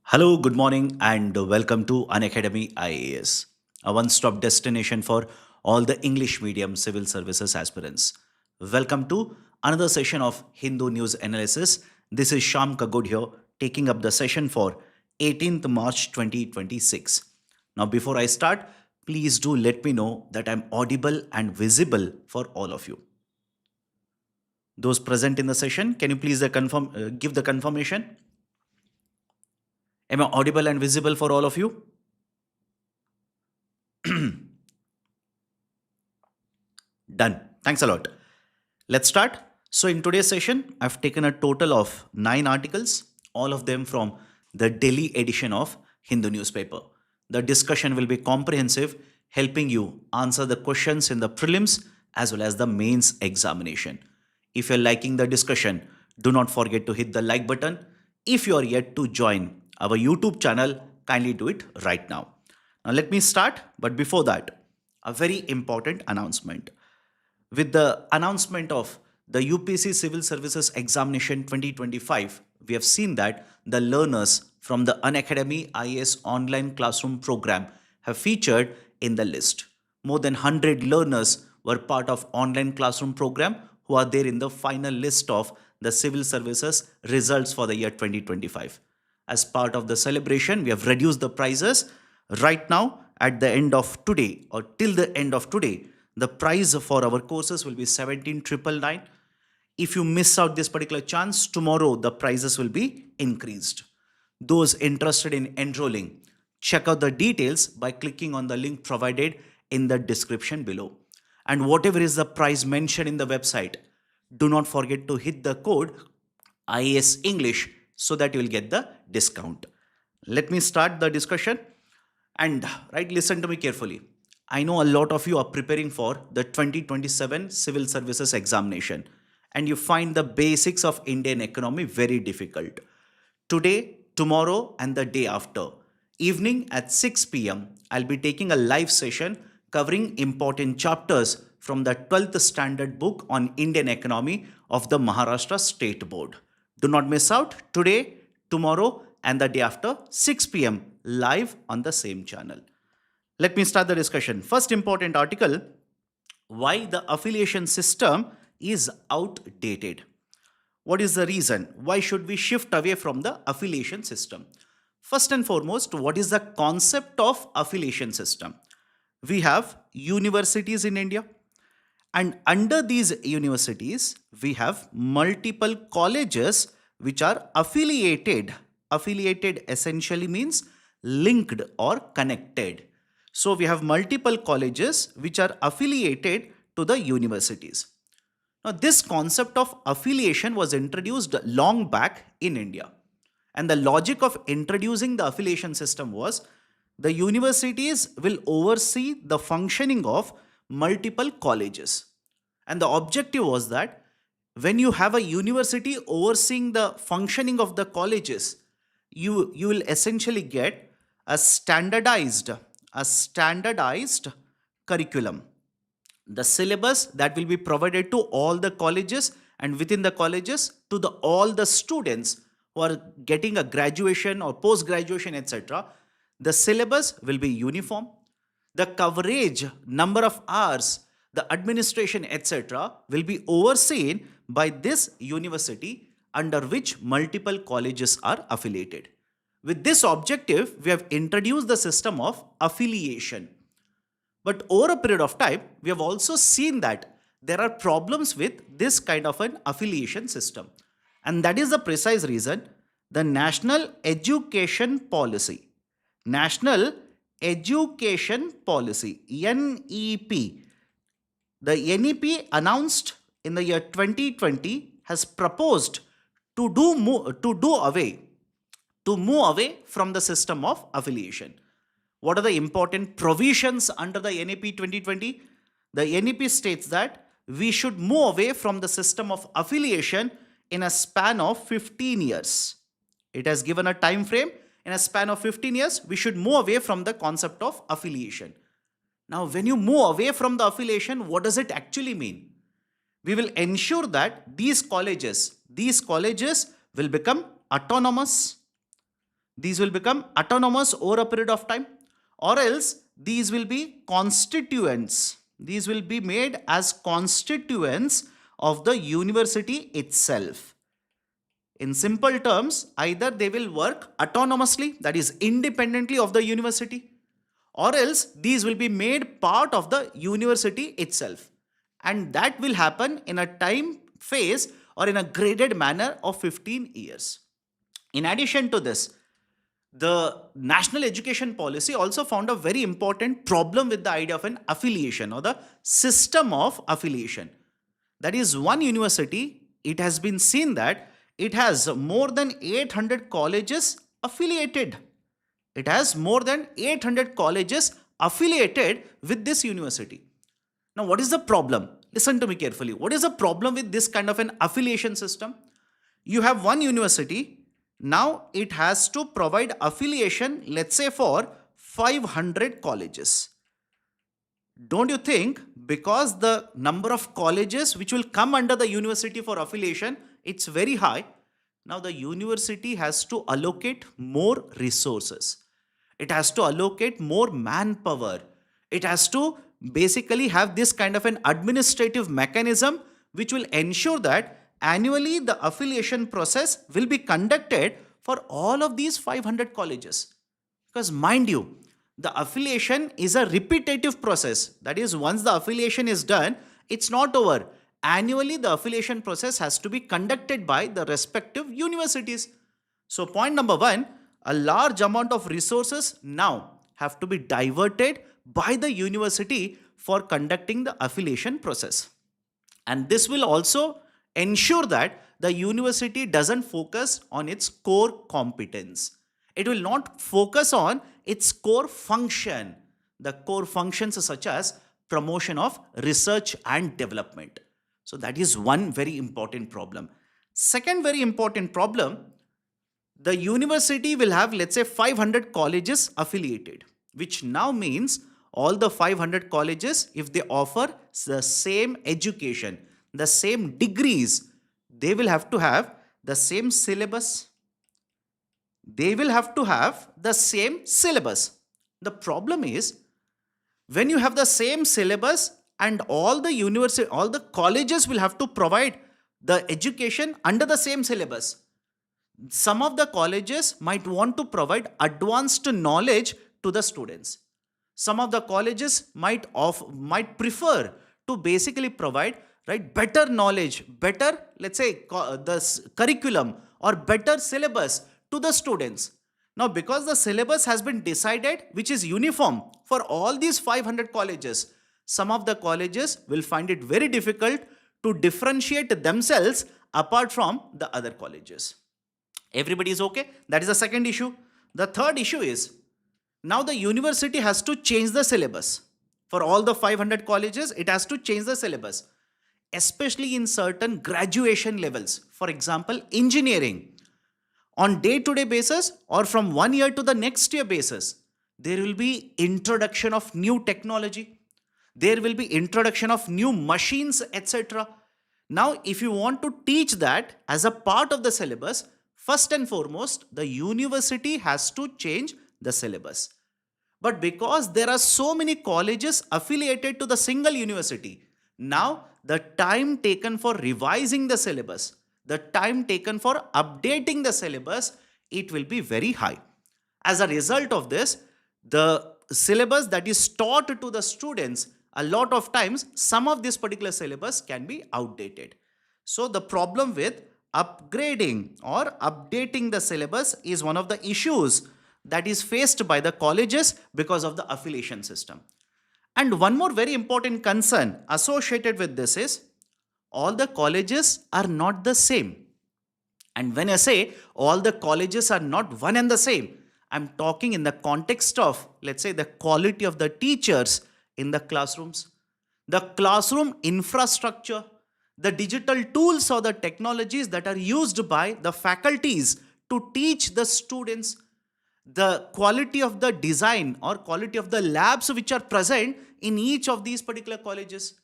Hello, good morning, and welcome to Unacademy IAS, a one stop destination for all the English medium civil services aspirants. Welcome to another session of Hindu News Analysis. This is Shyam here, taking up the session for 18th March 2026. Now, before I start, please do let me know that I'm audible and visible for all of you. Those present in the session, can you please give the confirmation? Am I audible and visible for all of you? Done. Thanks a lot. Let's start. So, in today's session, I've taken a total of 9 articles, all of them from the daily edition of Hindu newspaper. The discussion will be comprehensive, helping you answer the questions in the prelims as well as the mains examination. If you're liking the discussion, do not forget to hit the like button. If you are yet to join our YouTube channel, kindly do it right now. Now, let me start, but before that, a very important announcement. With the announcement of the UPSC Civil Services Examination 2025, we have seen that the learners from the Unacademy IAS online classroom program have featured in the list. More than 100 learners were part of online classroom program who are there in the final list of the civil services results for the year 2025. As part of the celebration, we have reduced the prices. Right now, at the end of today or till the end of today, the price for our courses will be 17,999. If you miss out this particular chance, tomorrow the prices will be increased. Those interested in enrolling, check out the details by clicking on the link provided in the description below. And whatever is the price mentioned in the website, do not forget to hit the code IAS English so that you will get the discount. Let me start the discussion and listen to me carefully. I know a lot of you are preparing for the 2027 civil services examination and you find the basics of Indian economy very difficult. Today, tomorrow and the day after, evening at 6 p.m., I'll be taking a live session covering important chapters from the 12th standard book on Indian economy of the Maharashtra State Board. Do not miss out today, tomorrow and the day after 6 p.m. live on the same channel. Let me start the discussion. First important article, why the affiliation system is outdated. What is the reason? Why should we shift away from the affiliation system? First and foremost, what is the concept of affiliation system? We have universities in India, and under these universities, we have multiple colleges which are affiliated. Affiliated essentially means linked or connected. So we have multiple colleges which are affiliated to the universities. Now, this concept of affiliation was introduced long back in India. And the logic of introducing the affiliation system was the universities will oversee the functioning of multiple colleges. And the objective was that when you have a university overseeing the functioning of the colleges, you will essentially get a standardized curriculum. The syllabus that will be provided to all the colleges and within the colleges to all the students who are getting a graduation or post graduation, etc. The syllabus will be uniform. The coverage, number of hours, the administration, etc. will be overseen by this university under which multiple colleges are affiliated. With this objective, we have introduced the system of affiliation. But over a period of time, we have also seen that there are problems with this kind of an affiliation system. And that is the precise reason the National Education Policy, NEP, the NEP announced in the year 2020 has proposed to move away from the system of affiliation. What are the important provisions under the NEP 2020? The NEP states that we should move away from the system of affiliation in a span of 15 years. It has given a time frame. In a span of 15 years, we should move away from the concept of affiliation. Now, when you move away from the affiliation, what does it actually mean? We will ensure that these colleges will become autonomous. these will become autonomous over a period of time, or else these will be constituents. These will be made as constituents of the university itself. In simple terms, either they will work autonomously, that is independently of the university, or else these will be made part of the university itself. And that will happen in a time phase or in a graded manner of 15 years. In addition to this, the national education policy also found a very important problem with the idea of an affiliation or the system of affiliation. That is, one university, it has been seen that it has more than 800 colleges affiliated. It has more than 800 colleges affiliated with this university. Now, what is the problem? Listen to me carefully. What is the problem with this kind of an affiliation system? You have one university, now it has to provide affiliation, let's say for 500 colleges. Don't you think because the number of colleges which will come under the university for affiliation, it's very high. Now the university has to allocate more resources. It has to allocate more manpower. It has to basically have this kind of an administrative mechanism which will ensure that annually the affiliation process will be conducted for all of these 500 colleges. Because mind you, the affiliation is a repetitive process. That is, once the affiliation is done, it's not over. Annually, the affiliation process has to be conducted by the respective universities. So point number one, a large amount of resources now have to be diverted by the university for conducting the affiliation process. And this will also ensure that the university doesn't focus on its core competence. It will not focus on its core function. The core functions such as promotion of research and development. So that is one very important problem. Second very important problem, the university will have, let's say, 500 colleges affiliated, which now means all the 500 colleges, if they offer the same education, the same degrees, they will have to have the same syllabus. They will have to have the same syllabus. The problem is, when you have the same syllabus and all the colleges will have to provide the education under the same syllabus, some of the colleges might want to provide advanced knowledge to the students. Some of the colleges might prefer to basically provide better knowledge, better, let's say, the curriculum or better syllabus to the students. Now, because the syllabus has been decided, which is uniform for all these 500 colleges, some of the colleges will find it very difficult to differentiate themselves apart from the other colleges. Everybody is okay? That is the second issue. The third issue is, now the university has to change the syllabus. For all the 500 colleges, it has to change the syllabus, especially in certain graduation levels. For example, engineering. On day-to-day basis or from one year to the next year basis, there will be introduction of new technology. There will be introduction of new machines, etc. Now, if you want to teach that as a part of the syllabus, first and foremost, the university has to change the syllabus. But because there are so many colleges affiliated to the single university, now the time taken for revising the syllabus, the time taken for updating the syllabus, it will be very high. As a result of this, the syllabus that is taught to the students, a lot of times, some of this particular syllabus can be outdated. So the problem with upgrading or updating the syllabus is one of the issues that is faced by the colleges because of the affiliation system. And one more very important concern associated with this is, all the colleges are not the same. And when I say all the colleges are not one and the same, I'm talking in the context of, let's say, the quality of the teachers in the classrooms, the classroom infrastructure, the digital tools or the technologies that are used by the faculties to teach the students, the quality of the design or quality of the labs which are present in each of these particular colleges.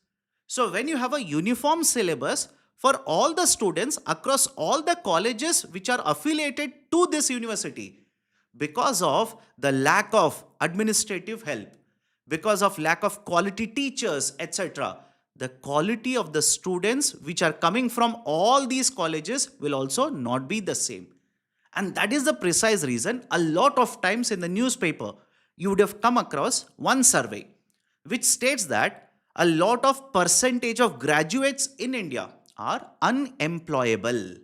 So when you have a uniform syllabus for all the students across all the colleges which are affiliated to this university, because of the lack of administrative help, because of lack of quality teachers, etc. The quality of the students which are coming from all these colleges will also not be the same. And that is the precise reason a lot of times in the newspaper, you would have come across one survey which states that a lot of percentage of graduates in India are unemployable.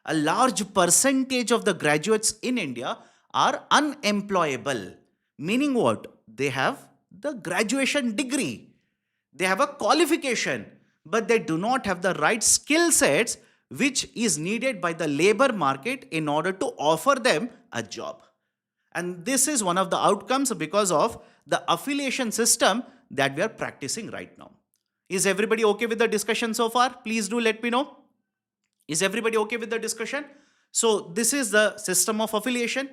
A large percentage of the graduates in India are unemployable. Meaning what? They have the graduation degree, they have a qualification, but they do not have the right skill sets which is needed by the labor market in order to offer them a job. And this is one of the outcomes because of the affiliation system that we are practicing right now. Is everybody okay with the discussion so far? Please do let me know. Is everybody okay with the discussion? So this is the system of affiliation.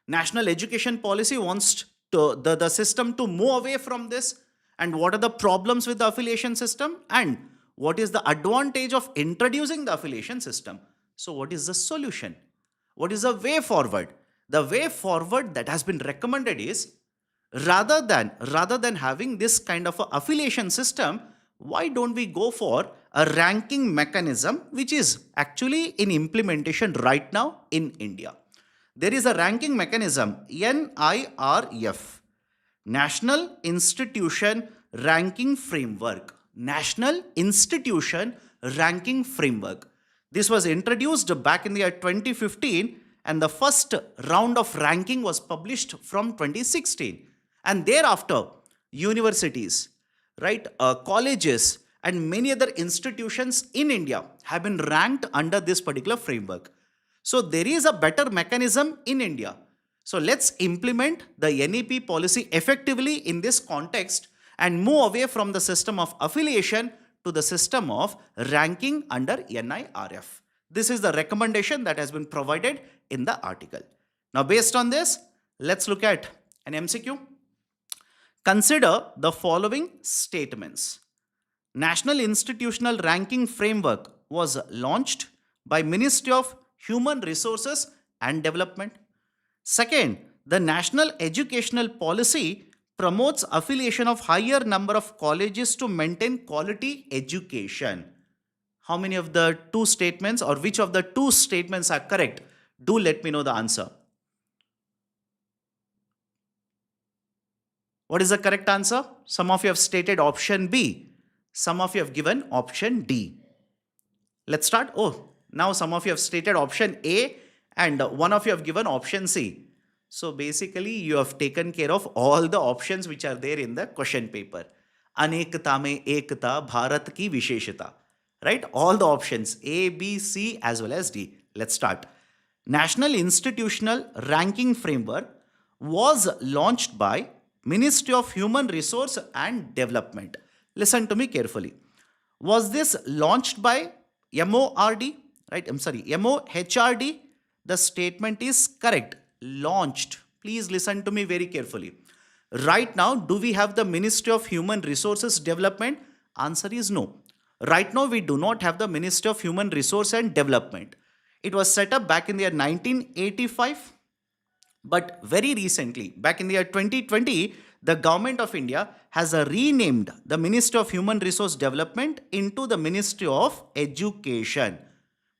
National education policy wants the system to move away from this. And what are the problems with the affiliation system? And what is the advantage of introducing the affiliation system? So what is the solution? What is the way forward? The way forward that has been recommended is rather than having this kind of a affiliation system, why don't we go for a ranking mechanism which is actually in implementation right now in India? There is a ranking mechanism, NIRF, National Institution Ranking Framework. National Institution Ranking Framework. This was introduced back in the year 2015, and the first round of ranking was published from 2016. And thereafter, universities, right, colleges, and many other institutions in India have been ranked under this particular framework. So there is a better mechanism in India. So let's implement the NEP policy effectively in this context and move away from the system of affiliation to the system of ranking under NIRF. This is the recommendation that has been provided in the article. Now, based on this, let's look at an MCQ. Consider the following statements. National Institutional Ranking Framework was launched by Ministry of Human Resources and Development. Second, the National Educational Policy promotes affiliation of higher number of colleges to maintain quality education. How many of the two statements or which of the two statements are correct? Do let me know the answer. What is the correct answer? Some of you have stated option B. Some of you have given option D. Let's start. Oh, now some of you have stated option A and one of you have given option C. So basically you have taken care of all the options which are there in the question paper. Anekta mein ekta, Bharat ki visheshata. Right? All the options A, B, C as well as D. Let's start. National Institutional Ranking Framework was launched by Ministry of Human Resource and Development. Listen to me carefully. Was this launched by MORD? Right? I'm sorry, MOHRD? The statement is correct. Launched. Please listen to me very carefully. Right now, do we have the Ministry of Human Resources Development? Answer is no. Right now, we do not have the Ministry of Human Resource and Development. It was set up back in the year 1985. But very recently, back in the year 2020, the Government of India has renamed the Ministry of Human Resource Development into the Ministry of Education.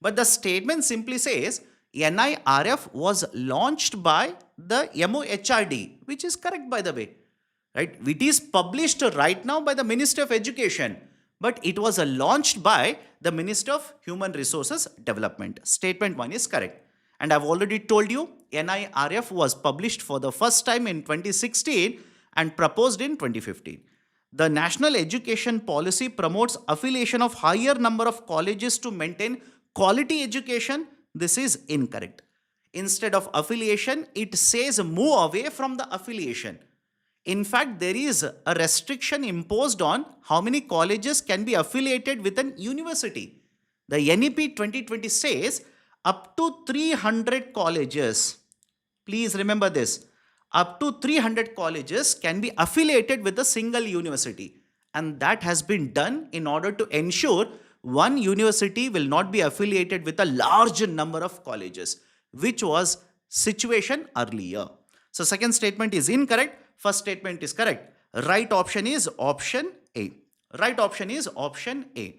But the statement simply says NIRF was launched by the MOHRD, which is correct by the way. Right? It is published right now by the Ministry of Education, but it was launched by the Ministry of Human Resources Development. Statement 1 is correct. And I've already told you NIRF was published for the first time in 2016 and proposed in 2015. The National Education Policy promotes affiliation of higher number of colleges to maintain quality education. This is incorrect. Instead of affiliation, it says move away from the affiliation. In fact, there is a restriction imposed on how many colleges can be affiliated with an university. The NEP 2020 says up to 300 colleges. Please remember this. Up to 300 colleges can be affiliated with a single university. And that has been done in order to ensure one university will not be affiliated with a large number of colleges, which was situation earlier. So second statement is incorrect. First statement is correct. Right option is option A. Right option is option A.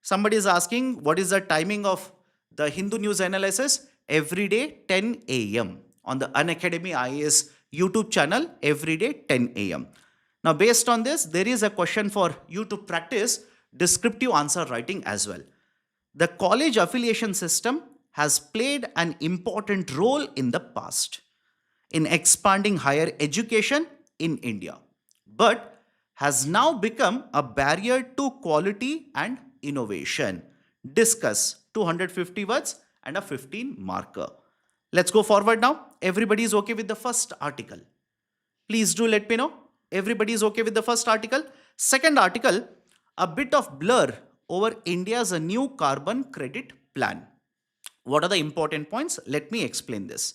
Somebody is asking what is the timing of the Hindu news analysis? Every day 10 a.m. on the Unacademy IAS YouTube channel, every day 10 a.m. Now based on this, there is a question for you to practice descriptive answer writing as well. The college affiliation system has played an important role in the past in expanding higher education in India, but has now become a barrier to quality and innovation. Discuss 250 words and a 15 marker. Let's go forward now. Everybody is okay with the first article. Please do let me know. Everybody is okay with the first article. Second article, a bit of blur over India's new carbon credit plan. What are the important points? Let me explain this.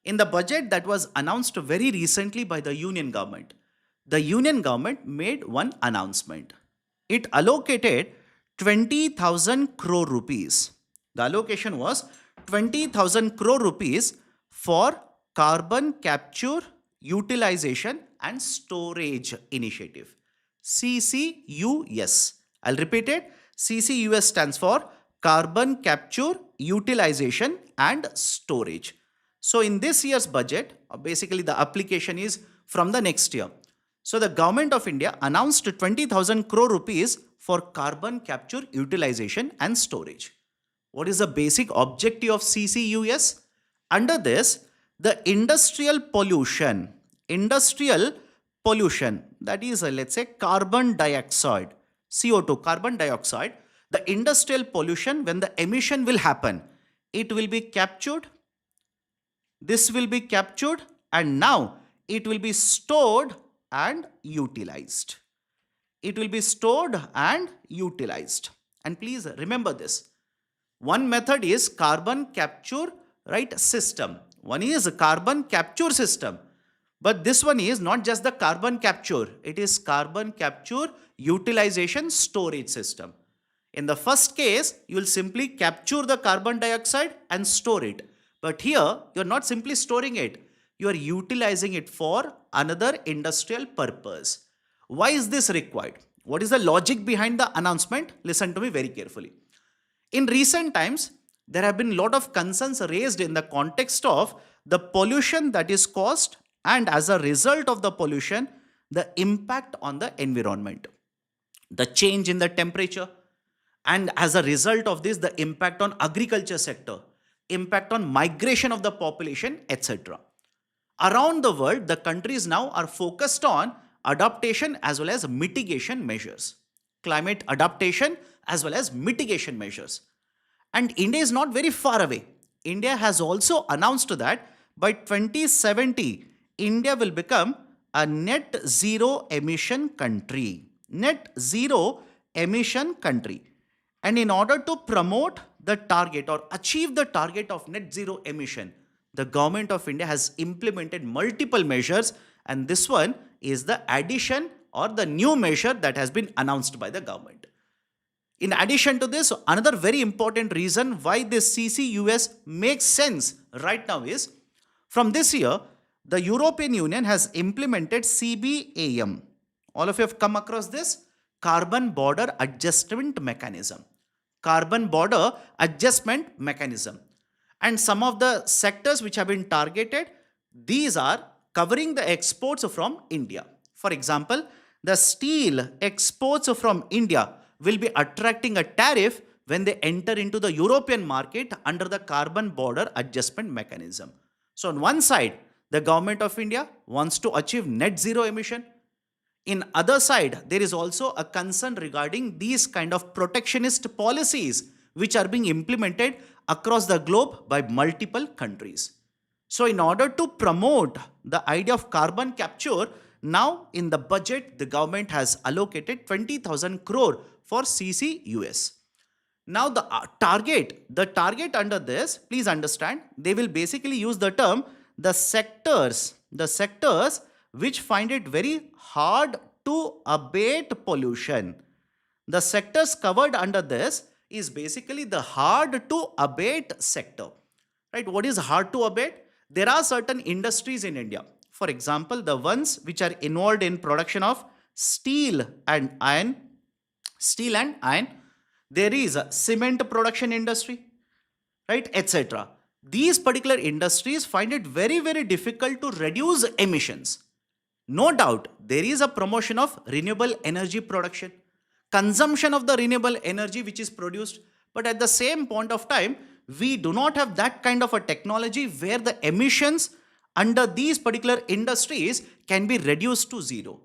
In the budget that was announced very recently by the union government made one announcement. It allocated 20,000 crore rupees. The allocation was 20,000 crore rupees for carbon capture, utilization and storage initiative. CCUS. I'll repeat it. CCUS stands for carbon capture, utilization and storage. So in this year's budget, basically the application is from the next year. So the government of India announced 20,000 crore rupees for carbon capture, utilization and storage. What is the basic objective of CCUS? Under this, the industrial pollution, that is let's say carbon dioxide, CO2, carbon dioxide, the industrial pollution, when the emission will happen, it will be captured. This will be captured and now it will be stored and utilized. It will be stored and utilized. And please remember this. One method is carbon capture, right, system. One is carbon capture system. But this one is not just the carbon capture. It is carbon capture, utilization, storage system. In the first case, you will simply capture the carbon dioxide and store it. But here, you are not simply storing it. You are utilizing it for another industrial purpose. Why is this required? What is the logic behind the announcement? Listen to me very carefully. In recent times, there have been a lot of concerns raised in the context of the pollution that is caused and as a result of the pollution, the impact on the environment, the change in the temperature, and as a result of this, the impact on agriculture sector, impact on migration of the population, etc. Around the world, the countries now are focused on adaptation as well as mitigation measures. Climate adaptation as well as mitigation measures. And India is not very far away. India has also announced that by 2070, India will become a net zero emission country. Net zero emission country. And in order to promote the target or achieve the target of net zero emission, the government of India has implemented multiple measures, and this one is the addition or the new measure that has been announced by the government. In addition to this, another very important reason why this CCUS makes sense right now is, from this year, the European Union has implemented CBAM. All of you have come across this? Carbon Border Adjustment Mechanism. Carbon Border Adjustment Mechanism. And some of the sectors which have been targeted, these are covering the exports from India. For example, the steel exports from India will be attracting a tariff when they enter into the European market under the Carbon Border Adjustment Mechanism. So on one side, the government of India wants to achieve net zero emission. In other side, there is also a concern regarding these kind of protectionist policies which are being implemented across the globe by multiple countries. So in order to promote the idea of carbon capture, now in the budget, the government has allocated 20,000 crore for CCUS. Now the target under this, please understand, they will basically use the term the sectors which find it very hard to abate pollution. The sectors covered under this is basically the hard to abate sector. right? What is hard to abate? There are certain industries in India. For example, the ones which are involved in production of steel and iron. Steel and iron. There is a cement production industry, right, etc. These particular industries find it very, very difficult to reduce emissions. No doubt, there is a promotion of renewable energy production, consumption of the renewable energy which is produced, but at the same point of time, we do not have that kind of a technology where the emissions under these particular industries can be reduced to zero.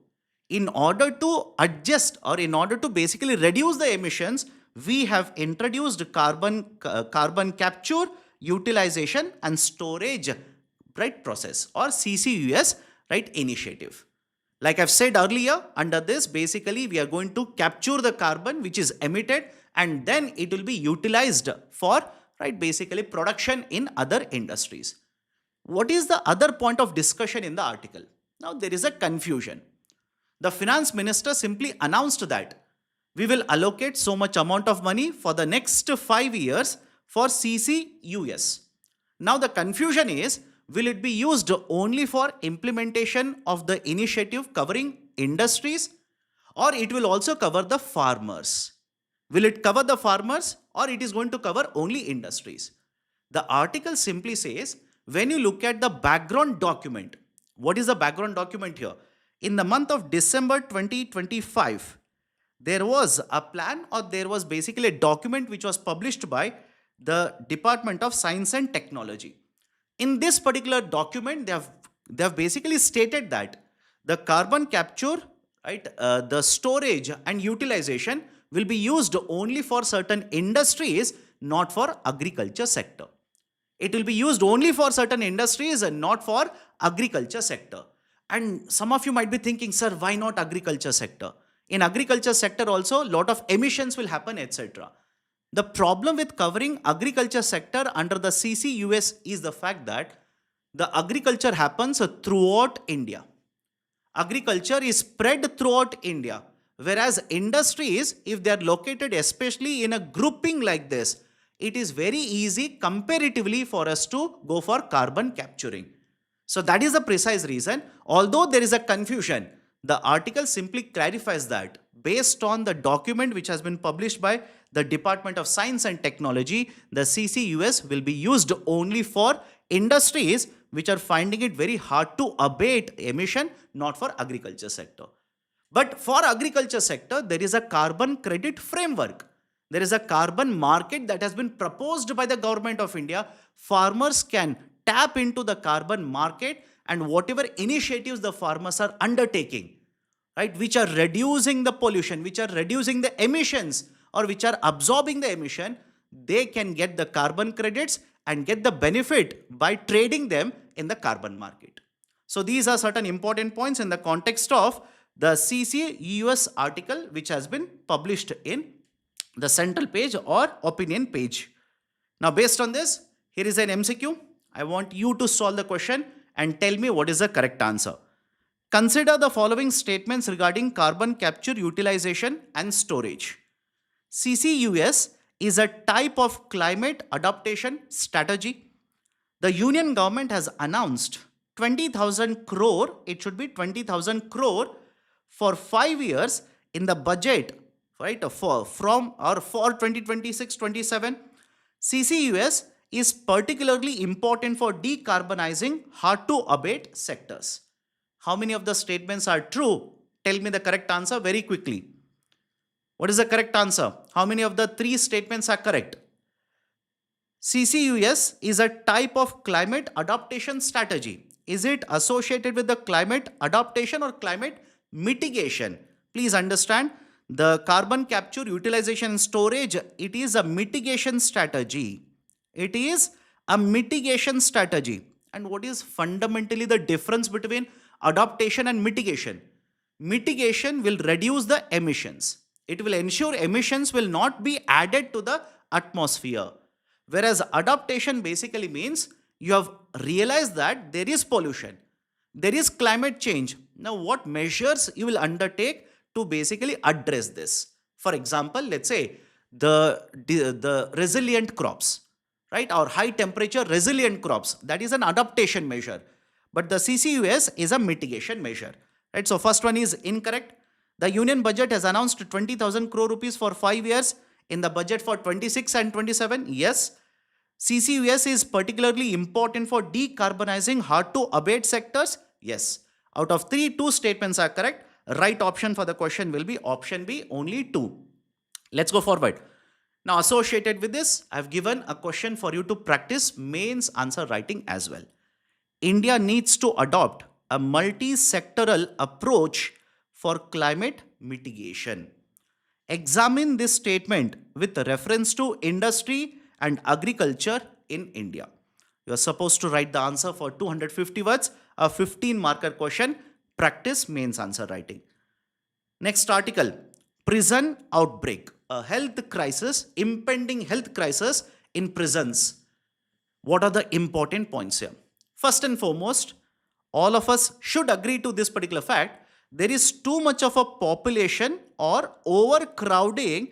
In order to adjust or in order to basically reduce the emissions, we have introduced carbon capture, utilization and storage, right, process, or CCUS, right, initiative. Like I've said earlier, under this basically we are going to capture the carbon which is emitted and then it will be utilized for, right, basically production in other industries. What is the other point of discussion in the article? Now there is a confusion. The finance minister simply announced that we will allocate so much amount of money for the next 5 years for CCUS. Now the confusion is, will it be used only for implementation of the initiative covering industries, or it will also cover the farmers? Will it cover the farmers or it is going to cover only industries? The article simply says, when you look at the background document, what is the background document here? In the month of December 2025, there was a plan, or there was basically a document which was published by the Department of Science and Technology. In this particular document, they have basically stated that the carbon capture, right, the storage and utilization will be used only for certain industries, not for agriculture sector. It will be used only for certain industries and not for agriculture sector. And some of you might be thinking, sir, why not agriculture sector? In agriculture sector also, lot of emissions will happen, etc. The problem with covering agriculture sector under the CCUS is the fact that the agriculture happens throughout India. Agriculture is spread throughout India. Whereas industries, if they are located especially in a grouping like this, it is very easy comparatively for us to go for carbon capturing. So that is the precise reason. Although there is a confusion, the article simply clarifies that based on the document which has been published by the Department of Science and Technology, the CCUS will be used only for industries which are finding it very hard to abate emission, not for agriculture sector. But for agriculture sector, there is a carbon credit framework. There is a carbon market that has been proposed by the government of India. Farmers can tap into the carbon market, and whatever initiatives the farmers are undertaking, right, which are reducing the pollution, which are reducing the emissions, or which are absorbing the emission, they can get the carbon credits and get the benefit by trading them in the carbon market. So these are certain important points in the context of the CCUS article which has been published in the central page or opinion page. Now based on this, here is an MCQ. I want you to solve the question and tell me what is the correct answer. Consider the following statements regarding carbon capture, utilization and storage. CCUS is a type of climate adaptation strategy. The union government has announced 20,000 crore, it should be 20,000 crore for 5 years in the budget, right, for 2026-27. CCUS is particularly important for decarbonizing hard to abate sectors. How many of the statements are true? Tell me the correct answer very quickly. What is the correct answer? How many of the 3 statements are correct? CCUS is a type of climate adaptation strategy. Is it associated with the climate adaptation or climate mitigation? Please understand, the carbon capture, utilization and storage, it is a mitigation strategy. It is a mitigation strategy. And what is fundamentally the difference between adaptation and mitigation? Mitigation will reduce the emissions. It will ensure emissions will not be added to the atmosphere. Whereas adaptation basically means you have realized that there is pollution, there is climate change. Now what measures you will undertake to basically address this? For example, let's say the resilient crops. right? Or high temperature resilient crops. That is an adaptation measure. But the CCUS is a mitigation measure, right? So first one is incorrect. The union budget has announced 20,000 crore rupees for 5 years in the budget for 26 and 27. Yes. CCUS is particularly important for decarbonizing hard to abate sectors. Yes. Out of 3, 2 statements are correct. Right option for the question will be option B, only 2. Let's go forward. Now, associated with this, I've given a question for you to practice mains answer writing as well. India needs to adopt a multi-sectoral approach for climate mitigation. Examine this statement with reference to industry and agriculture in India. You are supposed to write the answer for 250 words, a 15-marker question. Practice mains answer writing. Next article, prison outbreak, a health crisis, impending health crisis in prisons. What are the important points here? First and foremost, all of us should agree to this particular fact. There is too much of a population or overcrowding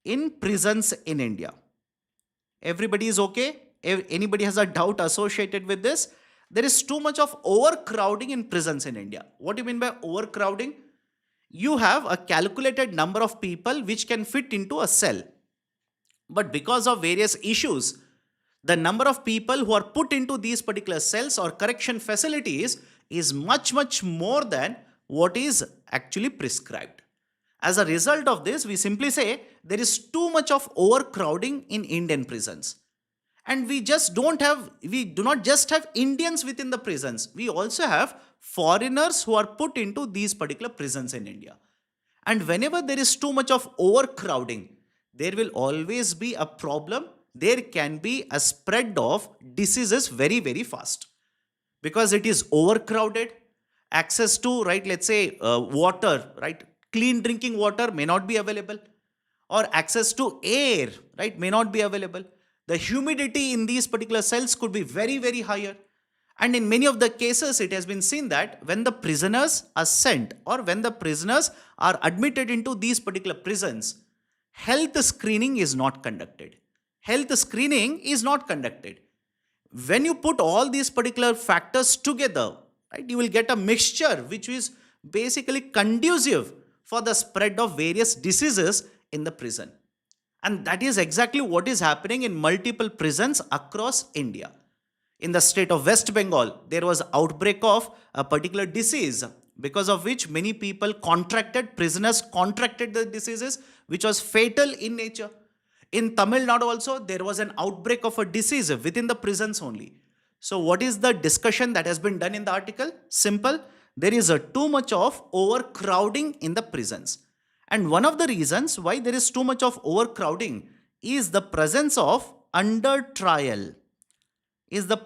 in prisons in India. Everybody is okay? If anybody has a doubt associated with this? There is too much of overcrowding in prisons in India. What do you mean by overcrowding? You have a calculated number of people which can fit into a cell. But because of various issues, the number of people who are put into these particular cells or correction facilities is much, much more than what is actually prescribed. As a result of this, we simply say there is too much of overcrowding in Indian prisons. And we do not just have Indians within the prisons. We also have foreigners who are put into these particular prisons in India. And whenever there is too much of overcrowding, there will always be a problem. There can be a spread of diseases very, very fast. Because it is overcrowded, access to, right, let's say water, right, clean drinking water may not be available, or access to air, right, may not be available. The humidity in these particular cells could be very, very higher. And in many of the cases, it has been seen that when the prisoners are sent or when the prisoners are admitted into these particular prisons, health screening is not conducted. Health screening is not conducted. When you put all these particular factors together, right, you will get a mixture which is basically conducive for the spread of various diseases in the prison. And that is exactly what is happening in multiple prisons across India. In the state of West Bengal, there was outbreak of a particular disease because of which many people prisoners contracted the diseases which was fatal in nature. In Tamil Nadu also, there was an outbreak of a disease within the prisons only. So what is the discussion that has been done in the article? Simple. There is too much of overcrowding in the prisons. And one of the reasons why there is too much of overcrowding is the presence of under trial. The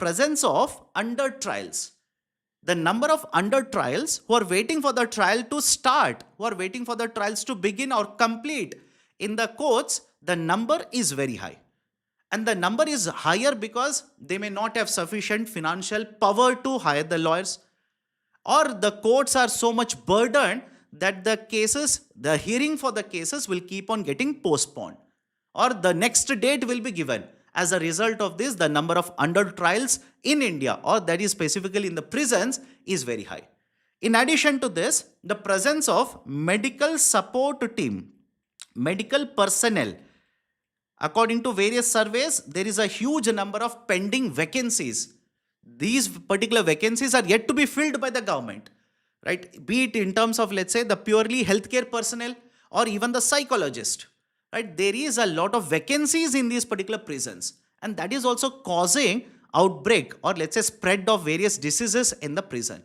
number of under trials who are waiting for the trial to start, who are waiting for the trials to begin or complete in the courts, the number is very high. And the number is higher because they may not have sufficient financial power to hire the lawyers, or the courts are so much burdened that the hearing for the cases will keep on getting postponed, or the next date will be given. As a result of this, the number of under trials in India, or that is specifically in the prisons, is very high. In addition to this, the presence of medical support team, medical personnel. According to various surveys, there is a huge number of pending vacancies. These particular vacancies are yet to be filled by the government, right? Be it in terms of, let's say, the purely healthcare personnel or even the psychologist, right? There is a lot of vacancies in these particular prisons, and that is also causing outbreak or, let's say, spread of various diseases in the prison.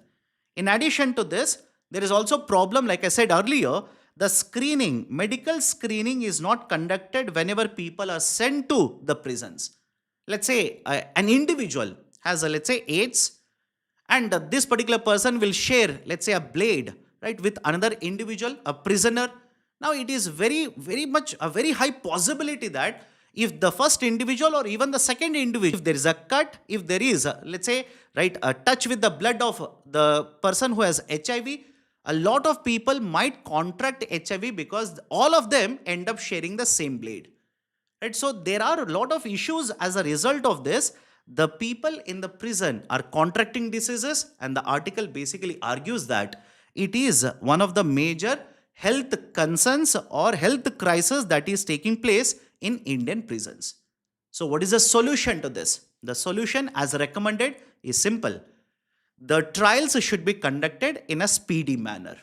In addition to this, there is also problem, like I said earlier, the screening, medical screening is not conducted whenever people are sent to the prisons. Let's say an individual has, let's say, AIDS, and this particular person will share, let's say, a blade, right, with another individual, a prisoner. Now, it is very, very much a very high possibility that if the first individual or even the second individual, if there is a cut, if there is, let's say, right, a touch with the blood of the person who has HIV, a lot of people might contract HIV because all of them end up sharing the same blade. Right? So there are a lot of issues as a result of this. The people in the prison are contracting diseases, and the article basically argues that it is one of the major health concerns or health crisis that is taking place in Indian prisons. So what is the solution to this? The solution as recommended is simple. The trials should be conducted in a speedy manner,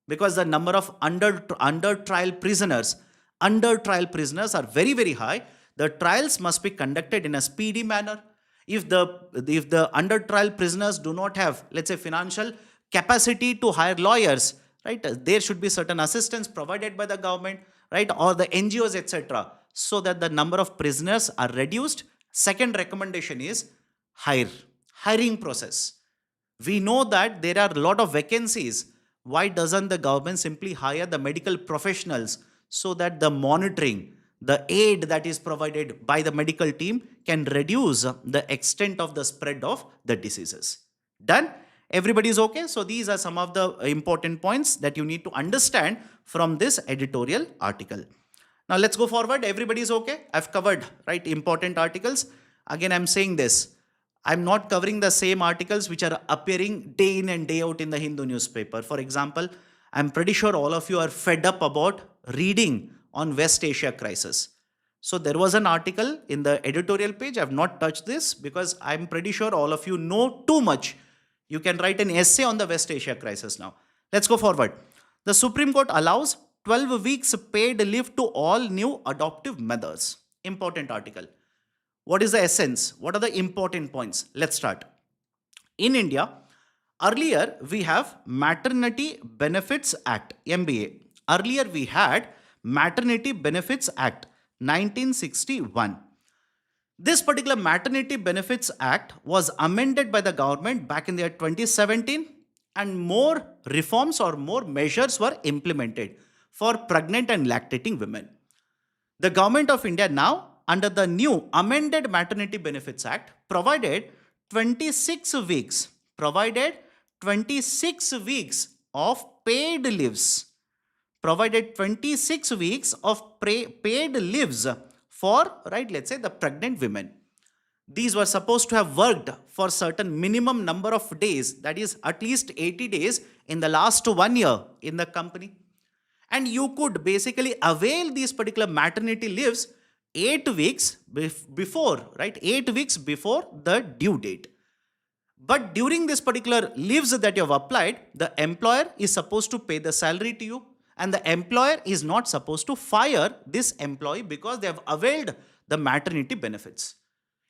because the number of under trial prisoners are very high. The trials must be conducted in a speedy manner. If the under trial prisoners do not have, let's say, financial capacity to hire lawyers, right, there should be certain assistance provided by the government, right, or the NGOs, etc., so that the number of prisoners are reduced. Second recommendation is hiring process. We know that there are a lot of vacancies. Why doesn't the government simply hire the medical professionals, so that the monitoring, the aid that is provided by the medical team can reduce the extent of the spread of the diseases? Done? Everybody is okay? So these are some of the important points that you need to understand from this editorial article. Now let's go forward. Everybody is okay? I've covered, right, important articles. Again, I'm saying this. I'm not covering the same articles which are appearing day in and day out in the Hindu newspaper. For example, I'm pretty sure all of you are fed up about reading on West Asia crisis. So there was an article in the editorial page. I've not touched this because I'm pretty sure all of you know too much. You can write an essay on the West Asia crisis now. Let's go forward. The Supreme Court allows 12 weeks paid leave to all new adoptive mothers. Important article. What is the essence? What are the important points? Let's start. In India, earlier we have Maternity Benefits Act, MBA. Earlier we had Maternity Benefits Act, 1961. This particular Maternity Benefits Act was amended by the government back in the year 2017, and more reforms or more measures were implemented for pregnant and lactating women. The government of India now, under the new amended Maternity Benefits Act, provided 26 weeks of paid leaves. Provided 26 weeks of paid leaves for, right, let's say, the pregnant women. These were supposed to have worked for certain minimum number of days, that is at least 80 days in the last 1 year in the company. And you could basically avail these particular maternity leaves 8 weeks before, right, 8 weeks before the due date. But during this particular leaves that you have applied, the employer is supposed to pay the salary to you, and the employer is not supposed to fire this employee because they have availed the maternity benefits.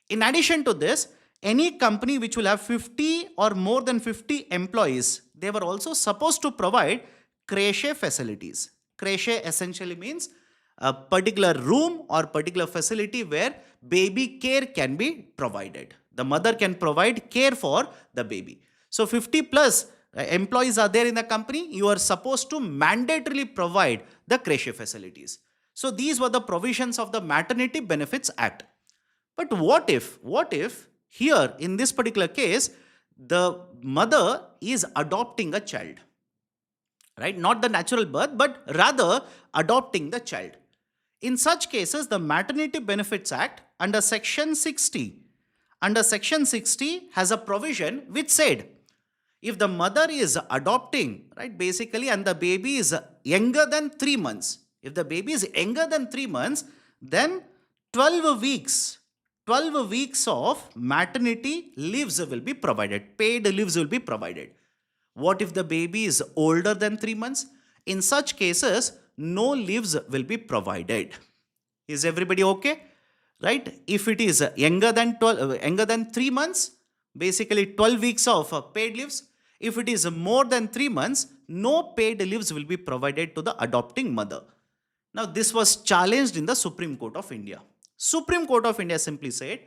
In addition to this, any company which will have 50 or more than 50 employees, they were also supposed to provide creche facilities. Creche essentially means a particular room or particular facility where baby care can be provided. The mother can provide care for the baby. So 50 plus employees are there in the company. You are supposed to mandatorily provide the creche facilities. So these were the provisions of the Maternity Benefits Act. But what if here in this particular case, the mother is adopting a child, right? Not the natural birth, but rather adopting the child. In such cases, the Maternity Benefits Act under Section 60 has a provision which said, if the mother is adopting, right, basically, and the baby is younger than 3 months, if the baby is younger than 3 months, then 12 weeks of maternity leaves will be provided, paid leaves will be provided. What if the baby is older than 3 months? In such cases, no leaves will be provided. Is everybody okay? Right? If it is younger than 3 months, basically 12 weeks of paid leaves. If it is more than 3 months, no paid leaves will be provided to the adopting mother. Now, this was challenged in the Supreme Court of India. Supreme Court of India simply said,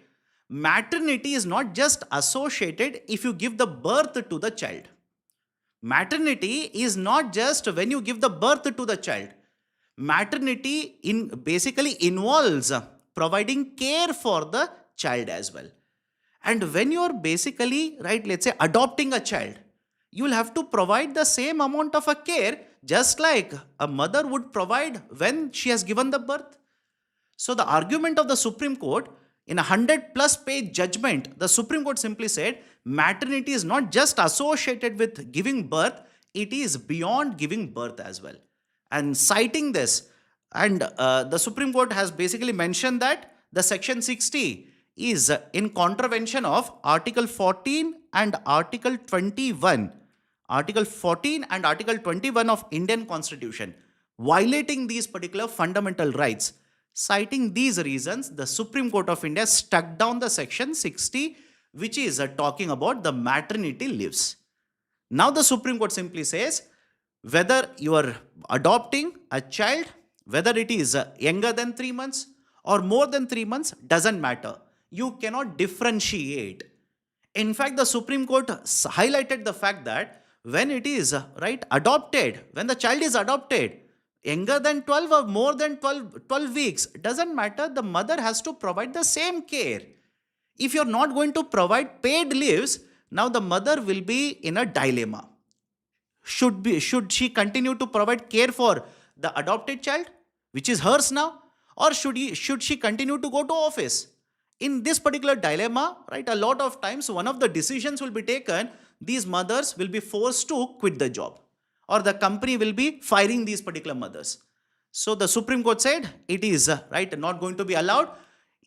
maternity is not just associated if you give the birth to the child. Maternity is not just when you give the birth to the child. Maternity basically involves providing care for the child as well. And when you are basically, right, let's say, adopting a child, you will have to provide the same amount of a care just like a mother would provide when she has given the birth. So the argument of the Supreme Court in a 100+ page judgment, the Supreme Court simply said maternity is not just associated with giving birth, it is beyond giving birth as well. And citing this, and the Supreme Court has basically mentioned that the section 60 is in contravention of Article 14 and Article 21. Article 14 and Article 21 of Indian Constitution, violating these particular fundamental rights. Citing these reasons, the Supreme Court of India struck down the section 60, which is talking about the maternity leaves. Now the Supreme Court simply says, whether you are adopting a child, whether it is younger than 3 months or more than 3 months, doesn't matter. You cannot differentiate. In fact, the Supreme Court highlighted the fact that when it is adopted, when the child is adopted, younger than 12 or more than 12 weeks, doesn't matter, the mother has to provide the same care. If you're not going to provide paid leaves, now the mother will be in a dilemma. Should she continue to provide care for the adopted child, which is hers now, or should she continue to go to office? In this particular dilemma, a lot of times one of the decisions will be taken. These mothers will be forced to quit the job, or the company will be firing these particular mothers. So the Supreme Court said it is not going to be allowed,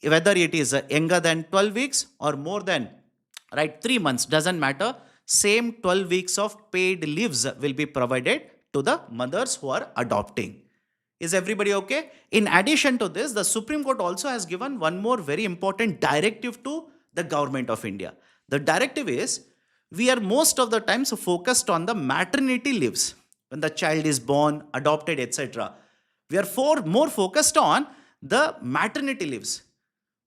whether it is younger than 12 weeks or more than 3 months, doesn't matter. Same 12 weeks of paid leaves will be provided to the mothers who are adopting. Is everybody okay? In addition to this, the Supreme Court also has given one more very important directive to the government of India. The directive is, we are most of the times focused on the maternity leaves when the child is born, adopted, etc. We are more focused on the maternity leaves.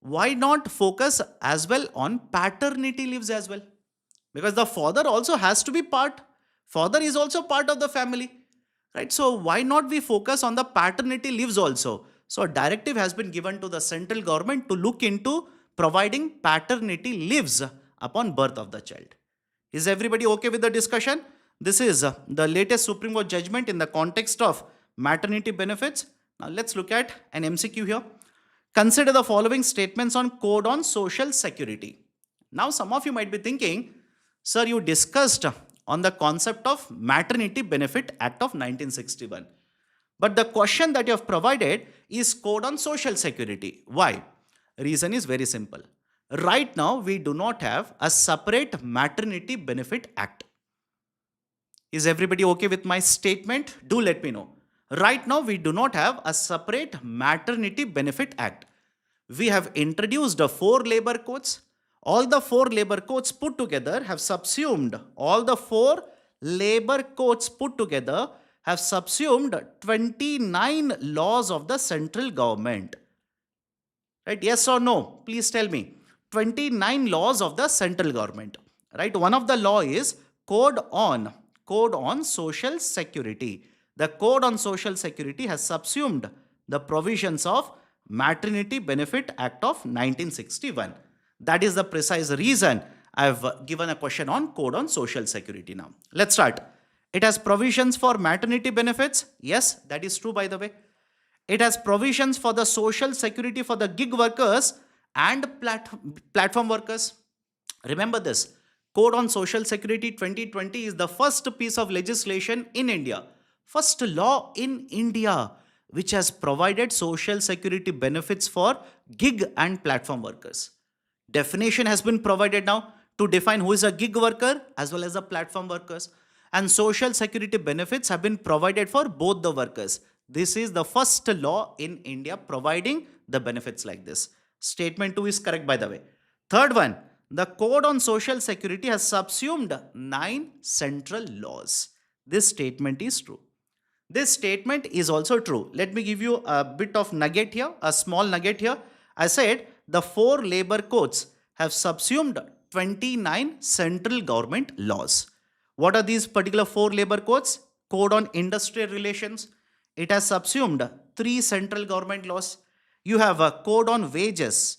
Why not focus as well on paternity leaves as well? Because the father also has to be part. Father is also part of the family. So why not we focus on the paternity leaves also? So a directive has been given to the central government to look into providing paternity leaves upon birth of the child. Is everybody okay with the discussion? This is the latest Supreme Court judgment in the context of maternity benefits. Now let's look at an MCQ here. Consider the following statements on Code on Social Security. Now some of you might be thinking, sir, you discussed on the concept of Maternity Benefit Act of 1961. But the question that you have provided is Code on Social Security. Why? Reason is very simple. Right now, we do not have a separate Maternity Benefit Act. Is everybody okay with my statement? Do let me know. Right now, we do not have a separate Maternity Benefit Act. We have introduced 4 labor codes. All the 4 labor codes put together have subsumed, 29 laws of the central government. Yes or no? Please tell me. 29 laws of the central government. One of the law is Code on Social Security. The Code on Social Security has subsumed the provisions of Maternity Benefit Act of 1961. That is the precise reason I have given a question on Code on Social Security now. Let's start. It has provisions for maternity benefits. Yes, that is true, by the way. It has provisions for the social security for the gig workers and platform workers. Remember this. Code on Social Security 2020 is the first piece of legislation in India. First law in India which has provided social security benefits for gig and platform workers. Definition has been provided now to define who is a gig worker as well as the platform workers. And social security benefits have been provided for both the workers. This is the first law in India providing the benefits like this. Statement 2 is correct, by the way. Third one, the Code on Social Security has subsumed 9 central laws. This statement is true. This statement is also true. Let me give you a bit of nugget here, a small nugget here. I said the 4 labor codes have subsumed 29 central government laws. What are these particular 4 labor codes? Code on Industrial Relations. It has subsumed 3 central government laws. You have a Code on Wages.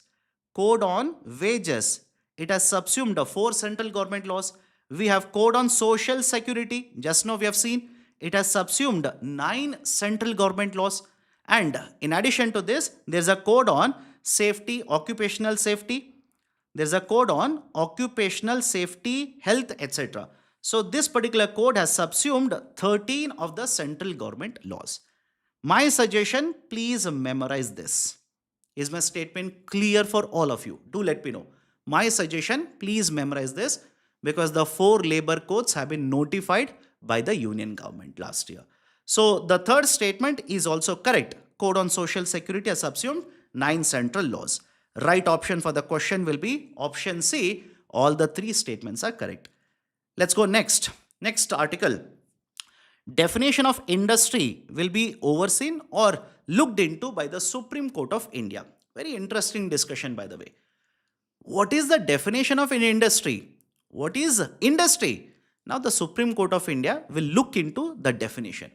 Code on Wages. It has subsumed 4 central government laws. We have Code on Social Security. Just now we have seen it has subsumed 9 central government laws. And in addition to this, there's a code on safety, occupational safety. There's a code on occupational safety, health, etc. So this particular code has subsumed 13 of the central government laws. My suggestion, please memorize this. Is my statement clear for all of you? Do let me know. My suggestion, please memorize this because the 4 labor codes have been notified by the union government last year. So the third statement is also correct. Code on social security has subsumed 9 central laws. Right option for the question will be option C. All the 3 statements are correct. Let's go next. Next article. Definition of industry will be overseen or looked into by the Supreme Court of India. Very interesting discussion, by the way. What is the definition of an industry? What is industry? Now the Supreme Court of India will look into the definition.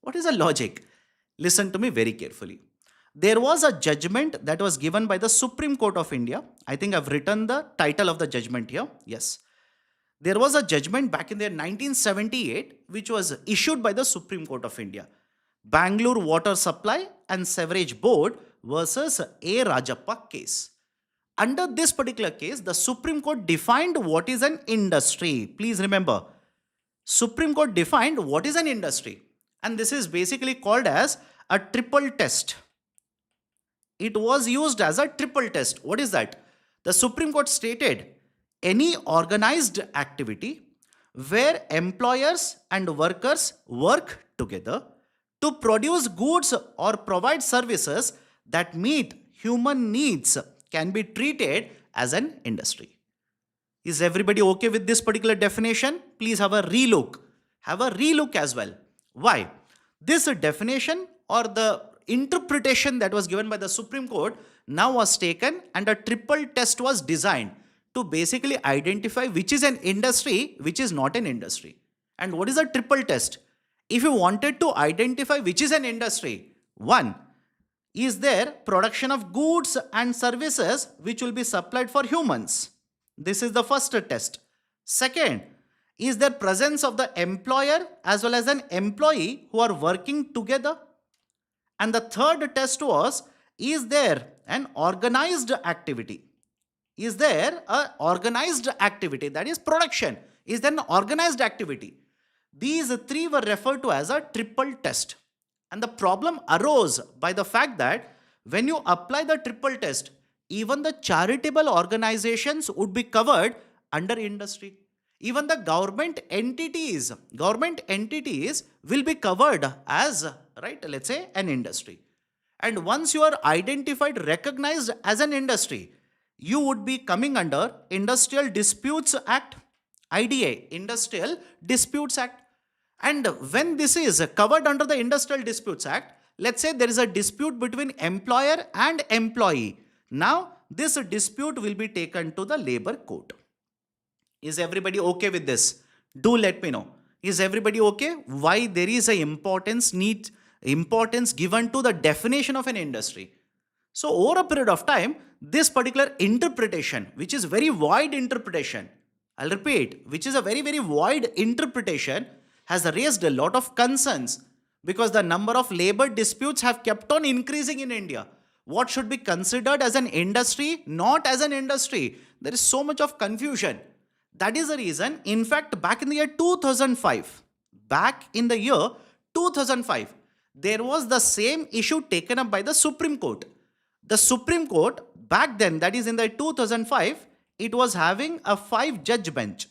What is the logic? Listen to me very carefully. There was a judgment that was given by the Supreme Court of India. I think I've written the title of the judgment here. Yes. There was a judgment back in the year 1978 which was issued by the Supreme Court of India. Bangalore Water Supply and Sewerage Board versus A. Rajappa case. Under this particular case, the Supreme Court defined what is an industry. Please remember, Supreme Court defined what is an industry. And this is basically called as a triple test. It was used as a triple test. What is that? The Supreme Court stated any organized activity where employers and workers work together to produce goods or provide services that meet human needs can be treated as an industry. Is everybody okay with this particular definition? Please have a relook. Have a relook as well. Why? This definition or the interpretation that was given by the Supreme Court now was taken and a triple test was designed to basically identify which is an industry, which is not an industry. And what is a triple test? If you wanted to identify which is an industry, one, is there production of goods and services which will be supplied for humans? This is the first test. Second, is there presence of the employer as well as an employee who are working together? And the third test was, is there an organized activity? Is there an organized activity, that is production? Is there an organized activity? These 3 were referred to as a triple test. And the problem arose by the fact that when you apply the triple test, even the charitable organizations would be covered under industry. Even the government entities will be covered as, right, let's say an industry. And once you are identified, recognized as an industry, you would be coming under Industrial Disputes Act, IDA, Industrial Disputes Act. And when this is covered under the Industrial Disputes Act, let's say there is a dispute between employer and employee. Now, this dispute will be taken to the labor court. Is everybody okay with this? Do let me know. Is everybody okay? Why there is a importance given to the definition of an industry? So over a period of time, this particular interpretation, which is very wide interpretation, I'll repeat, which is a very, very wide interpretation, has raised a lot of concerns because the number of labor disputes have kept on increasing in India. What should be considered as an industry, not as an industry? There is so much of confusion. That is the reason, in fact, back in the year 2005, there was the same issue taken up by the Supreme Court. The Supreme Court, back then, that is in the 2005, it was having a 5-judge bench.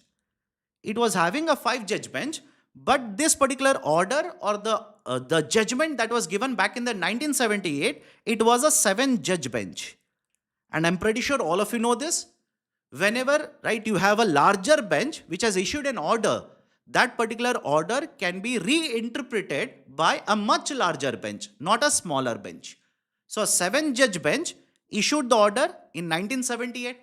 But this particular order or the judgment that was given back in the 1978, it was a 7-judge bench. And I'm pretty sure all of you know this. Whenever, right, you have a larger bench which has issued an order, that particular order can be reinterpreted by a much larger bench, not a smaller bench. So a 7-judge bench issued the order in 1978.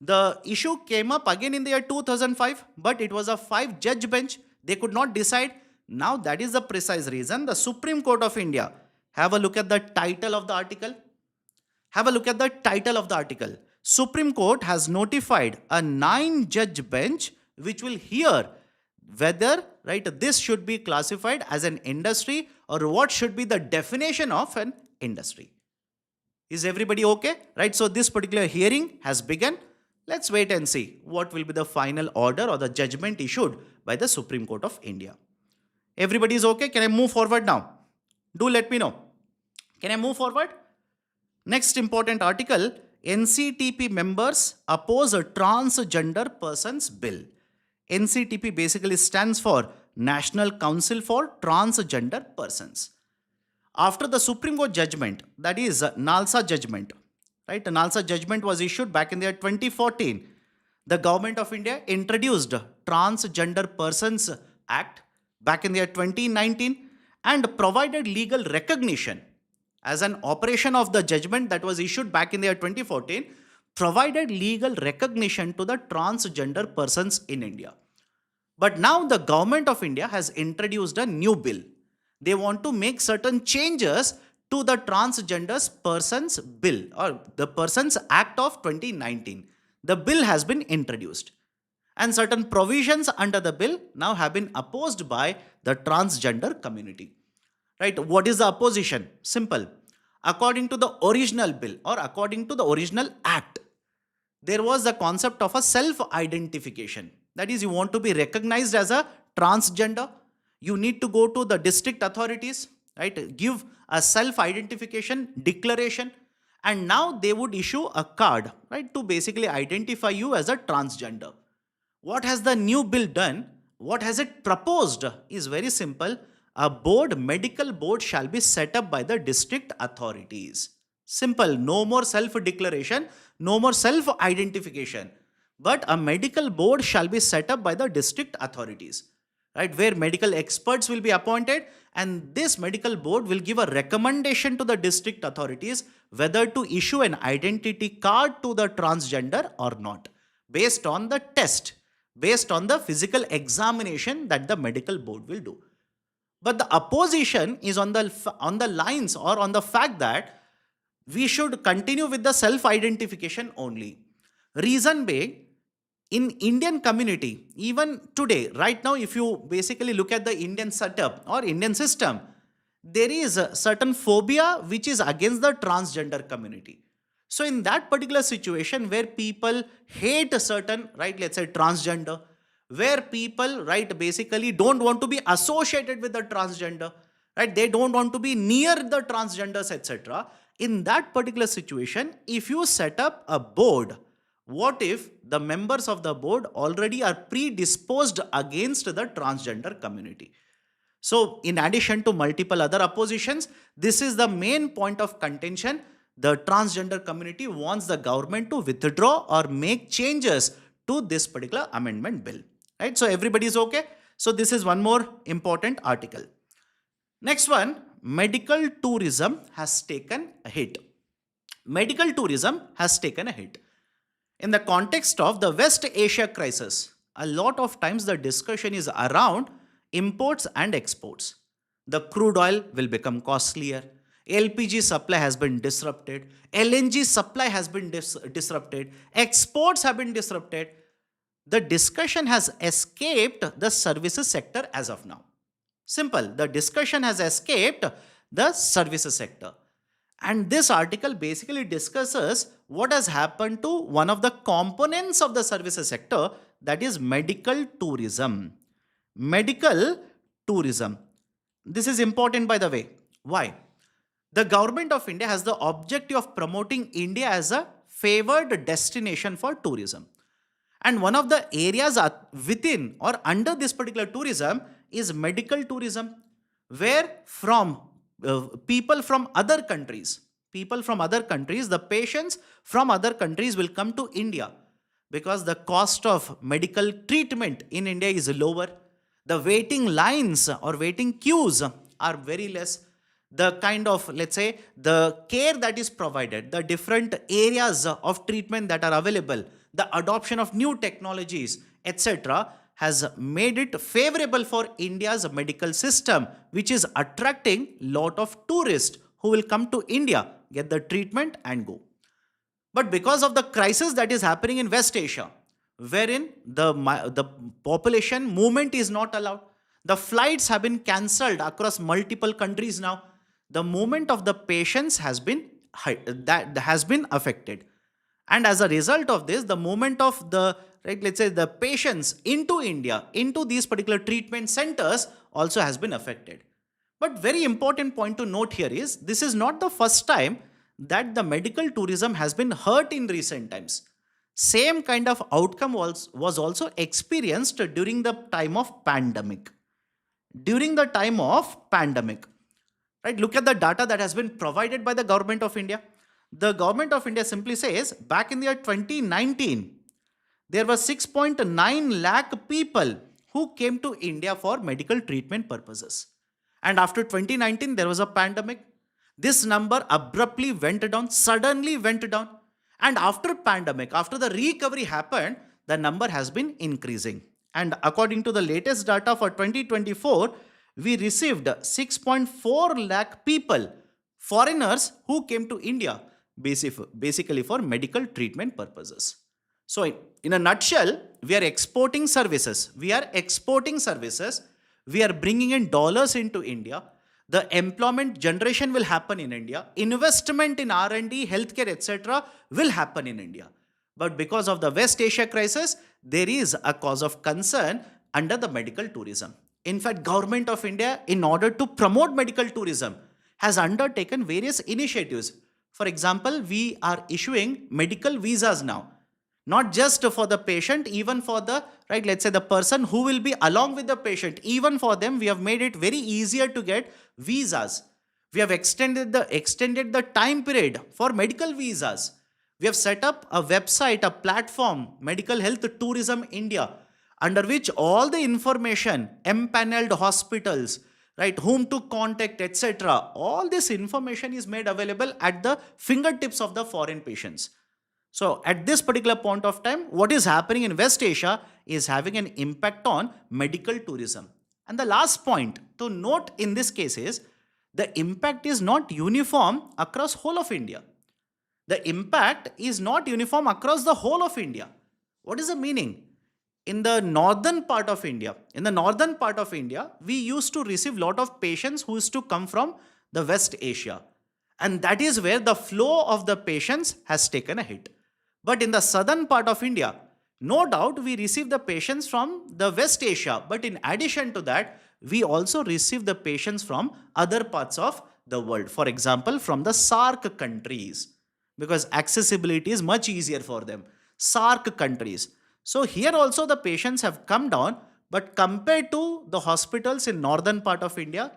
The issue came up again in the year 2005, but it was a 5-judge bench. They could not decide. Now that is the precise reason the Supreme Court of India, have a look at the title of the article. Supreme Court has notified a 9-judge bench which will hear whether, right, this should be classified as an industry or what should be the definition of an industry. Is everybody okay? Right, so this particular hearing has begun. Let's wait and see what will be the final order or the judgment issued by the Supreme Court of India. Everybody is okay? Can I move forward now? Do let me know. Can I move forward? Next important article, NCTP members oppose a Transgender Persons Bill. NCTP basically stands for National Council for Transgender Persons. After the Supreme Court judgment, that is NALSA judgment, right? The NALSA judgment was issued back in the year 2014. The Government of India introduced Transgender Persons Act back in the year 2019 and provided legal recognition as an operation of the judgment that was issued back in the year 2014, provided legal recognition to the transgender persons in India. But now the Government of India has introduced a new bill. They want to make certain changes to the Transgender Persons Bill or the Persons Act of 2019. The bill has been introduced and certain provisions under the bill now have been opposed by the transgender community. Right? What is the opposition? Simple. According to the original bill or according to the original act, there was the concept of a self-identification. That is, you want to be recognized as a transgender, you need to go to the district authorities, right? Give a self-identification declaration, and now they would issue a card, right, to basically identify you as a transgender. What has the new bill done? What has it proposed is very simple. A board, medical board shall be set up by the district authorities. Simple, no more self-declaration, no more self-identification. But a medical board shall be set up by the district authorities, right, where medical experts will be appointed, and this medical board will give a recommendation to the district authorities whether to issue an identity card to the transgender or not, based on the test, based on the physical examination that the medical board will do. But the opposition is on the lines or on the fact that we should continue with the self-identification only. Reason being, in Indian community, even today, right now, if you basically look at the Indian setup or Indian system, there is a certain phobia which is against the transgender community. So in that particular situation where people hate a certain, right, let's say transgender, where people, right, basically don't want to be associated with the transgender, right, they don't want to be near the transgenders, etc. In that particular situation, if you set up a board, what if the members of the board already are predisposed against the transgender community? So in addition to multiple other oppositions, this is the main point of contention. The transgender community wants the government to withdraw or make changes to this particular amendment bill. Right? So everybody is okay. So this is one more important article. Next one, medical tourism has taken a hit. Medical tourism has taken a hit. In the context of the West Asia crisis, a lot of times the discussion is around imports and exports. The crude oil will become costlier. LPG supply has been disrupted. LNG supply has been disrupted. Exports have been disrupted. The discussion has escaped the services sector as of now. Simple. The discussion has escaped the services sector. And this article basically discusses what has happened to one of the components of the services sector, that is medical tourism. Medical tourism. This is important, by the way. Why? The Government of India has the objective of promoting India as a favored destination for tourism. And one of the areas within or under this particular tourism is medical tourism, where from people from other countries, the patients from other countries will come to India because the cost of medical treatment in India is lower. The waiting lines or waiting queues are very less. The kind of, let's say, the care that is provided, the different areas of treatment that are available, the adoption of new technologies, etc., has made it favorable for India's medical system, which is attracting lot of tourists who will come to India, get the treatment and go. But because of the crisis that is happening in West Asia, wherein the population movement is not allowed. The flights have been cancelled across multiple countries now. The movement of the patients has been that has been affected, and as a result of this, the movement of the, right, let's say, the patients into India, into these particular treatment centers also has been affected. But very important point to note here is this is not the first time that the medical tourism has been hurt in recent times. Same kind of outcome was also experienced during the time of pandemic. During the time of pandemic, right? Look at the data that has been provided by the government of India. The government of India simply says back in the year 2019, there were 6.9 lakh people who came to India for medical treatment purposes. And after 2019, there was a pandemic. This number abruptly went down, suddenly went down. And after pandemic, after the recovery happened, the number has been increasing. And according to the latest data for 2024, we received 6.4 lakh people, foreigners who came to India basically for medical treatment purposes. So in a nutshell, we are exporting services. We are exporting services. We are bringing in dollars into India. The employment generation will happen in India. Investment in R&D, healthcare, etc. will happen in India. But because of the West Asia crisis, there is a cause of concern under the medical tourism. In fact, Government of India, in order to promote medical tourism, has undertaken various initiatives. For example, we are issuing medical visas now. Not just for the patient, even for the, right, let's say the person who will be along with the patient, even for them, we have made it very easier to get visas. We have extended the time period for medical visas. We have set up a website, a platform, Medical Health Tourism India, under which all the information, empaneled hospitals, right, whom to contact, etc., all this information is made available at the fingertips of the foreign patients. So at this particular point of time, what is happening in West Asia is having an impact on medical tourism. And the last point to note in this case is the impact is not uniform across whole of India. The impact is not uniform across the whole of India. What is the meaning? In the northern part of India, we used to receive a lot of patients who used to come from the West Asia. And that is where the flow of the patients has taken a hit. But in the southern part of India, no doubt we receive the patients from the West Asia. But in addition to that, we also receive the patients from other parts of the world. For example, from the SAARC countries, because accessibility is much easier for them. SAARC countries. So here also the patients have come down, but compared to the hospitals in northern part of India,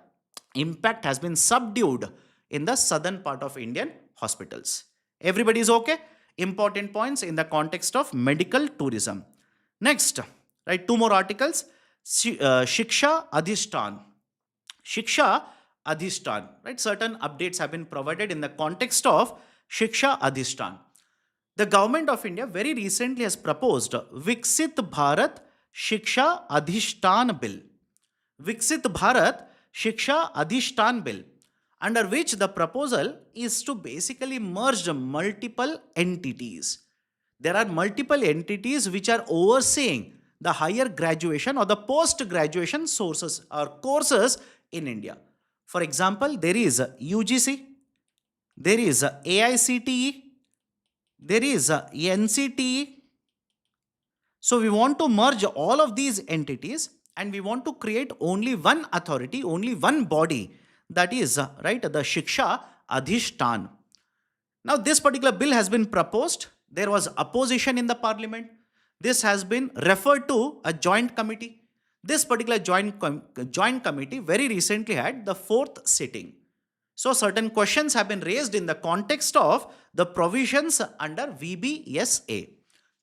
impact has been subdued in the southern part of Indian hospitals. Everybody is okay? Important points in the context of medical tourism. Next, right, two more articles. Shiksha Adhishthan. Shiksha Adhishthan, right? Certain updates have been provided in the context of Shiksha Adhishthan. The government of India very recently has proposed Viksit Bharat Shiksha Adhishthan Bill. Viksit Bharat Shiksha Adhishthan Bill, under which the proposal is to basically merge multiple entities. There are multiple entities which are overseeing the higher graduation or the post-graduation sources or courses in India. For example, there is UGC, there is AICTE, there is NCTE. So we want to merge all of these entities and we want to create only one authority, only one body, that is, right, the Shiksha Adhishthan. Now this particular bill has been proposed. There was opposition in the parliament. This has been referred to a joint committee. This particular joint committee very recently had the fourth sitting. So certain questions have been raised in the context of the provisions under VBSA.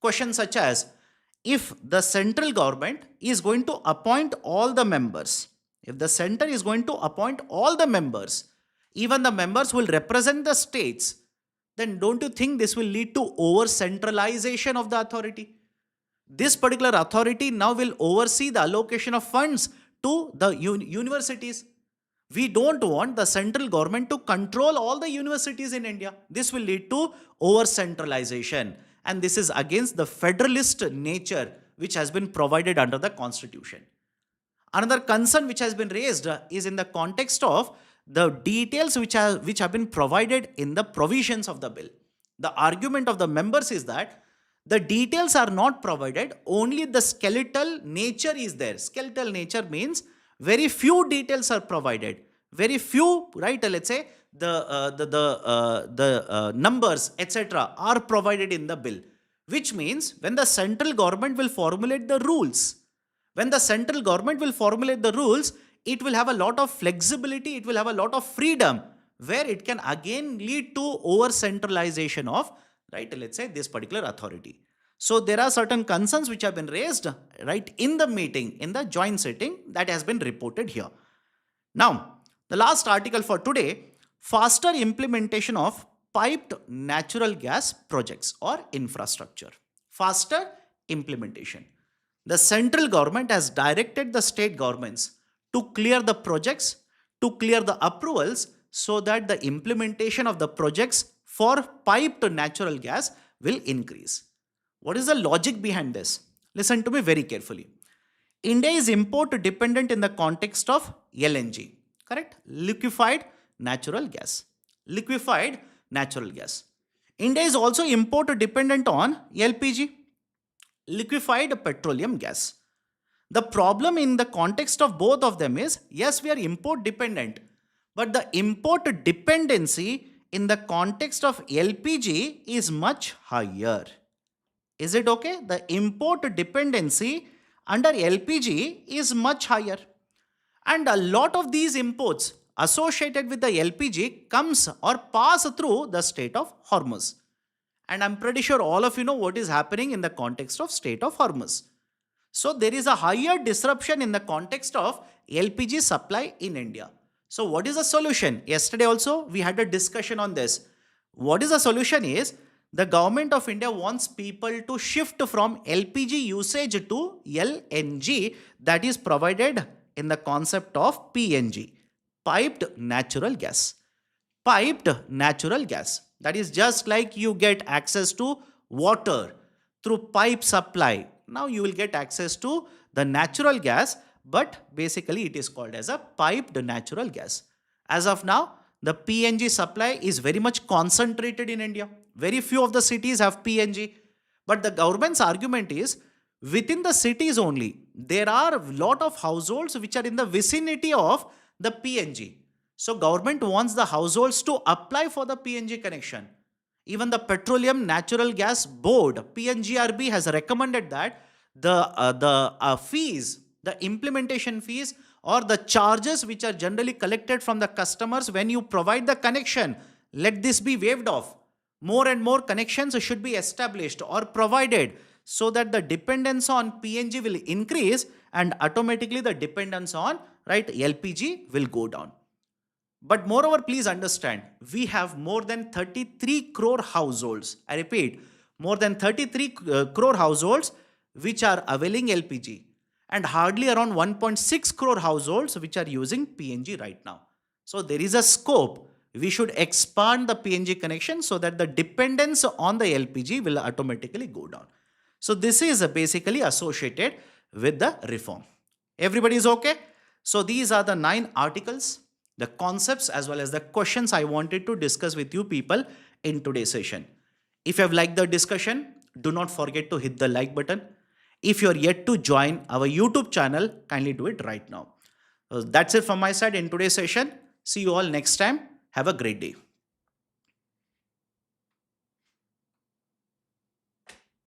Questions such as, if the central government is going to appoint all the members, if the center is going to appoint all the members, even the members will represent the states, then don't you think this will lead to over-centralization of the authority? This particular authority now will oversee the allocation of funds to the universities. We don't want the central government to control all the universities in India. This will lead to over-centralization. and this is against the federalist nature which has been provided under the Constitution. Another concern which has been raised is in the context of the details which have been provided in the provisions of the bill. The argument of the members is that the details are not provided, only the skeletal nature is there. Skeletal nature means very few details are provided. Very few, right? Let's say the numbers, etc., are provided in the bill, which means when the central government will formulate the rules, it will have a lot of flexibility, it will have a lot of freedom, where it can again lead to over centralization of, right, let's say, this particular authority. So there are certain concerns which have been raised, right, in the meeting, in the joint sitting, that has been reported here. Now, the last article for today, faster implementation of piped natural gas projects or infrastructure. Faster implementation. The central government has directed the state governments to clear the projects, to clear the approvals, so that the implementation of the projects for piped natural gas will increase. What is the logic behind this? Listen to me very carefully. India is import dependent in the context of LNG, correct? Liquefied natural gas. Liquefied natural gas. India is also import dependent on LPG, liquefied petroleum gas. The problem in the context of both of them is, yes, we are import dependent, but the import dependency in the context of LPG is much higher. Is it okay? The import dependency under LPG is much higher. And a lot of these imports associated with the LPG comes or pass through the Strait of Hormuz. And I'm pretty sure all of you know what is happening in the context of Strait of Hormuz. So there is a higher disruption in the context of LPG supply in India. So what is the solution? Yesterday also we had a discussion on this. What is the solution is, the government of India wants people to shift from LPG usage to LNG, that is provided in the concept of PNG, piped natural gas. Piped natural gas. That is just like you get access to water through pipe supply. Now you will get access to the natural gas, but basically it is called as a piped natural gas. As of now, the PNG supply is very much concentrated in India. Very few of the cities have PNG. But the government's argument is, within the cities only, there are a lot of households which are in the vicinity of the PNG. So government wants the households to apply for the PNG connection. Even the Petroleum Natural Gas Board, PNGRB, has recommended that the fees, the implementation fees or the charges which are generally collected from the customers when you provide the connection, let this be waived off. More and more connections should be established or provided, so that the dependence on PNG will increase and automatically the dependence on, right, LPG will go down. But moreover, please understand, we have more than 33 crore households. I repeat, more than 33 crore households which are availing LPG, and hardly around 1.6 crore households which are using PNG right now. So there is a scope. We should expand the PNG connection so that the dependence on the LPG will automatically go down. So this is basically associated with the reform. Everybody is okay? So these are the 9 articles, the concepts as well as the questions I wanted to discuss with you people in today's session. If you have liked the discussion, do not forget to hit the like button. If you are yet to join our YouTube channel, kindly do it right now. That's it from my side in today's session. See you all next time. Have a great day.